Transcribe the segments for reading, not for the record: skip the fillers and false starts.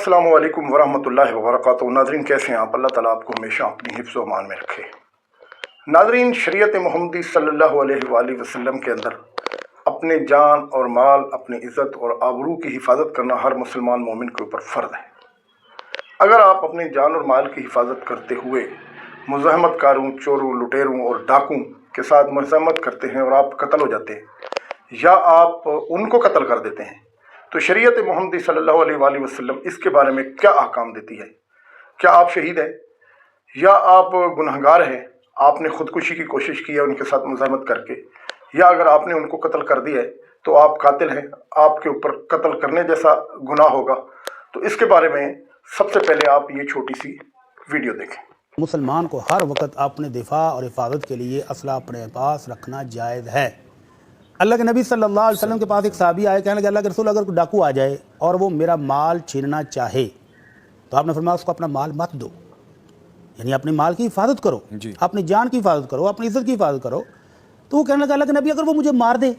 अस्सलामु अलैकुम वरहमतुल्लाहि वबरकातुहू। नाज़रीन, कैसे हैं आप? अल्लाह ताला आपको हमेशा अपनी हिफ्ज़ व अमान में रखे। नाज़रीन, शरीयत मोहम्मदी सल्लल्लाहु अलैहि वसल्लम के अंदर अपने जान और माल, अपनी इज़्ज़त और आबरू की हिफाजत करना हर मुसलमान मोमिन के ऊपर फ़र्ज़ है। अगर आप अपने जान और माल की हिफाजत करते हुए मुज़ाहमत कारों, चोरों, लुटेरों और डाकुओं के साथ मुज़ाहमत करते हैं और आप कत्ल हो जाते हैं या आप उनको कत्ल कर देते हैं, तो शरीयत मोहम्मदी सल्लल्लाहु अलैहि वसल्लम इसके बारे में क्या अहकाम देती है? क्या आप शहीद हैं या आप गुनहगार हैं? आपने ख़ुदकुशी की कोशिश की है उनके साथ मुज़ाहमत करके, या अगर आपने उनको कत्ल कर दिया है तो आप कातिल हैं, आपके ऊपर कत्ल करने जैसा गुनाह होगा। तो इसके बारे में सबसे पहले आप ये छोटी सी वीडियो देखें। मुसलमान को हर वक्त अपने दिफा और हिफाजत के लिए असला अपने पास रखना जायज़ है। अल्लाह के नबी सल्लल्लाहु अलैहि वसल्लम के पास एक सहाबी आए, कहने लगे अल्लाह के रसूल, अगर कोई डाकू आ जाए और वो मेरा माल छीनना चाहे तो आपने फरमाया उसको अपना माल मत दो, यानी अपने माल की हिफाजत करो, अपनी जान की हिफाजत करो, अपनी इज्जत की हिफाजत करो। तो वो कहने लगा अल्लाह के नबी, अगर वो मुझे मार दे,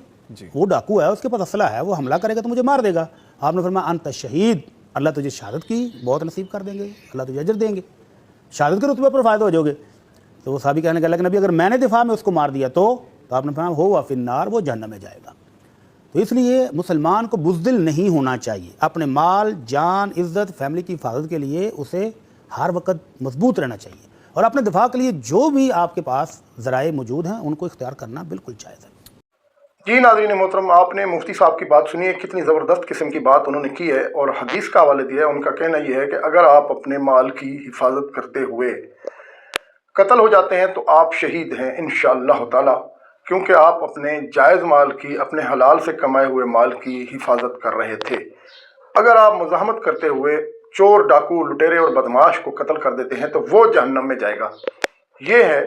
वो डाकू है, उसके पास असला है, वो हमला करेगा तो मुझे मार देगा। आपने फरमाया अंत शहीद, अल्लाह तुझे शहादत की बहुत नसीब कर देंगे, अल्लाह तुझे अजर देंगे, शहादत के रुतबे पर फ़ायदा हो जाओगे। तो वो साहबी कहने लगा अल्लाह के नबी, अगर मैंने दिफा में उसको मार दिया तो आपने फरमाया हो व फिन्नार, वो जहन्नम में जाएगा। तो इसलिए मुसलमान को बुज़दिल नहीं होना चाहिए। अपने माल, जान, इज़्ज़त, फैमिली की हिफाजत के लिए उसे हर वक्त मजबूत रहना चाहिए और अपने दिफा के लिए जो भी आपके पास ज़राए मौजूद हैं उनको इख्तियार करना बिल्कुल जायज़ है। जी नाज़रीन मोहतरम, आपने मुफ्ती साहब की बात सुनी है, कितनी ज़बरदस्त किस्म की बात उन्होंने की है और हदीस का हवाले दिया है। उनका कहना यह है कि अगर आप अपने माल की हिफाजत करते हुए कत्ल हो जाते हैं तो आप शहीद हैं इंशाअल्लाह ताला, क्योंकि आप अपने जायज़ माल की, अपने हलाल से कमाए हुए माल की हिफाजत कर रहे थे। अगर आप मुज़ाहमत करते हुए चोर, डाकू, लुटेरे और बदमाश को कत्ल कर देते हैं तो वो जहन्नम में जाएगा। ये है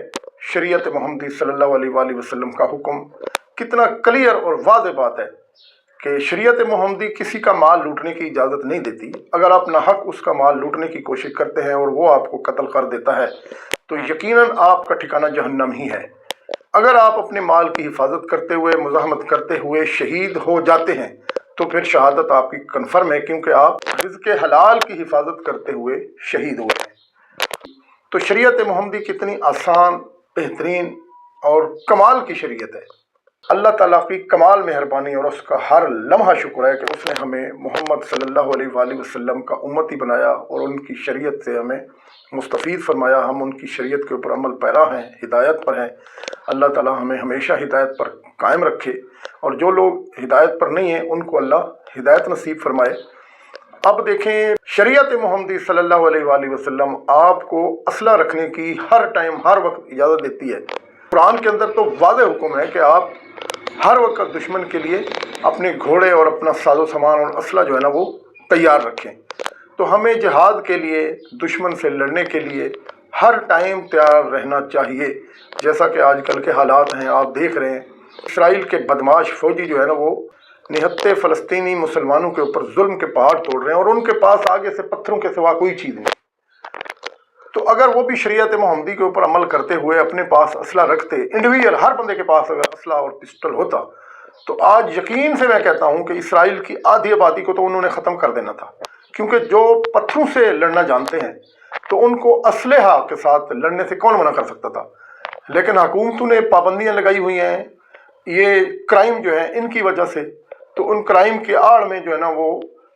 शरीयत मोहम्मदी सल्लल्लाहु अलैहि वसल्लम का हुक्म। कितना क्लियर और वाज़ेह बात है कि शरीयत मोहम्मदी किसी का माल लूटने की इजाज़त नहीं देती। अगर आप नाहक उसका माल लूटने की कोशिश करते हैं और वो आपको कत्ल कर देता है तो यकीनन आपका ठिकाना जहन्नम ही है। अगर आप अपने माल की हिफाजत करते हुए, मुज़ाहमत करते हुए शहीद हो जाते हैं तो फिर शहादत आपकी कन्फर्म है, क्योंकि आप रिज़्क़े हलाल की हिफाजत करते हुए शहीद हुए हैं। तो शरीयत मोहम्मदी कितनी आसान, बेहतरीन और कमाल की शरीयत है। अल्लाह ताला की कमाल मेहरबानी और उसका हर लम्हा शुक्र है कि उसने हमें मोहम्मद सल्लल्लाहु अलैहि वसल्लम का उम्मती बनाया और उनकी शरीयत से हमें मुस्तफ़ीद फरमाया। हम उनकी शरीयत के ऊपर अमल पैरा हैं, हिदायत पर हैं। अल्लाह ताला हमें हमेशा हिदायत पर कायम रखे और जो लोग हिदायत पर नहीं हैं उनको अल्लाह हिदायत नसीब फरमाए। अब देखें, शरीयत मोहम्मदी सल्लल्लाहु अलैहि वसल्लम आपको असला रखने की हर टाइम, हर वक्त इजाज़त देती है। कुरान के अंदर तो वाज़ेह हुक्म है कि आप हर वक्त दुश्मन के लिए अपने घोड़े और अपना साजो सामान और असला जो है ना वो तैयार रखें। तो हमें जिहाद के लिए, दुश्मन से लड़ने के लिए हर टाइम तैयार रहना चाहिए। जैसा कि आजकल के हालात हैं, आप देख रहे हैं इसराइल के बदमाश फौजी जो है ना वो निहत्ते फ़लस्तीनी मुसलमानों के ऊपर जुल्म के पहाड़ तोड़ रहे हैं और उनके पास आगे से पत्थरों के सिवा कोई चीज़ नहीं। तो अगर वो भी शरीयत मोहम्मदी के ऊपर अमल करते हुए अपने पास असला रखते, इंडिविजुअल हर बंदे के पास अगर असला और पिस्टल होता, तो आज यकीन से मैं कहता हूं कि इसराइल की आधी आबादी को तो उन्होंने ख़त्म कर देना था, क्योंकि जो पत्थरों से लड़ना जानते हैं तो उनको असलहा के साथ लड़ने से कौन मना कर सकता था। लेकिन हुकूमतों ने पाबंदियाँ लगाई हुई हैं, ये क्राइम जो है इनकी वजह से, तो उन क्राइम की आड़ में जो है ना वो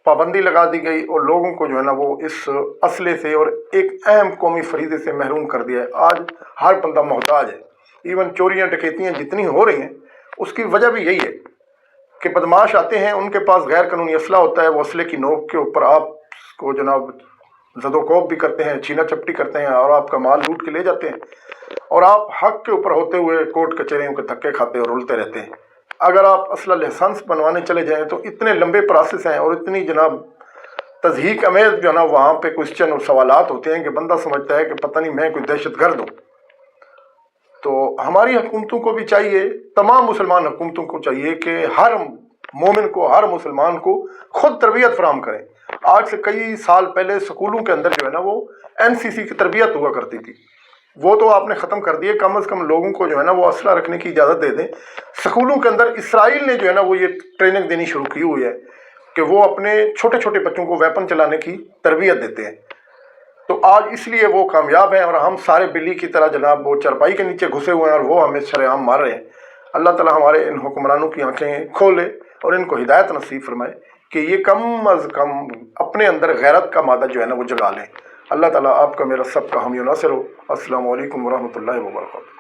पाबंदी लगा दी गई और लोगों को जो है ना वो इस असले से और एक अहम कौमी फरीदे से महरूम कर दिया है। आज हर बंदा मोहताज है। इवन चोरियां, डकैतियां जितनी हो रही हैं उसकी वजह भी यही है कि बदमाश आते हैं, उनके पास गैर कानूनी असला होता है, वो असले की नोक के ऊपर आपको जनाब जदोकोब भी करते हैं, छीना चपटी करते हैं और आपका माल लूट के ले जाते हैं और आप हक के ऊपर होते हुए कोर्ट कचहरियों के धक्के खाते और रुलते रहते हैं। अगर आप असला लाइसेंस बनवाने चले जाएं तो इतने लंबे प्रोसेस हैं और इतनी जनाब तज़हीक अमेज़ जो है ना वहाँ पे क्वेश्चन और सवालात होते हैं कि बंदा समझता है कि पता नहीं मैं कोई दहशतगर्द हूँ। तो हमारी हुकूमतों को भी चाहिए, तमाम मुसलमान हुकूमतों को चाहिए कि हर मोमिन को, हर मुसलमान को खुद तरबियत फराहम करें। आज से कई साल पहले स्कूलों के अंदर जो है ना वो NCC की तरबियत हुआ करती थी, वो तो आपने ख़त्म कर दिए। कम से कम लोगों को जो है ना वो असला रखने की इजाज़त दे दें। स्कूलों के अंदर इसराइल ने जो है ना वो ये ट्रेनिंग देनी शुरू की हुई है कि वो अपने छोटे छोटे बच्चों को वेपन चलाने की तरबियत देते हैं। तो आज इसलिए वो कामयाब हैं और हम सारे बिल्ली की तरह जनाब वो चारपाई के नीचे घुसे हुए हैं और वो हमें शरेआम मार रहे हैं। अल्लाह ताला हमारे इन हुक्मरानों की आंखें खोले और इनको हिदायत नसीब फरमाए कि ये कम अज़ कम अपने अंदर गैरत का मादा जो है ना वो जगा लें। अल्लाह ताला आपका मेरा सबका हामी नासिर हो। अस्सलामु अलैकुम वरहमतुल्लाहि वबरकातुहू।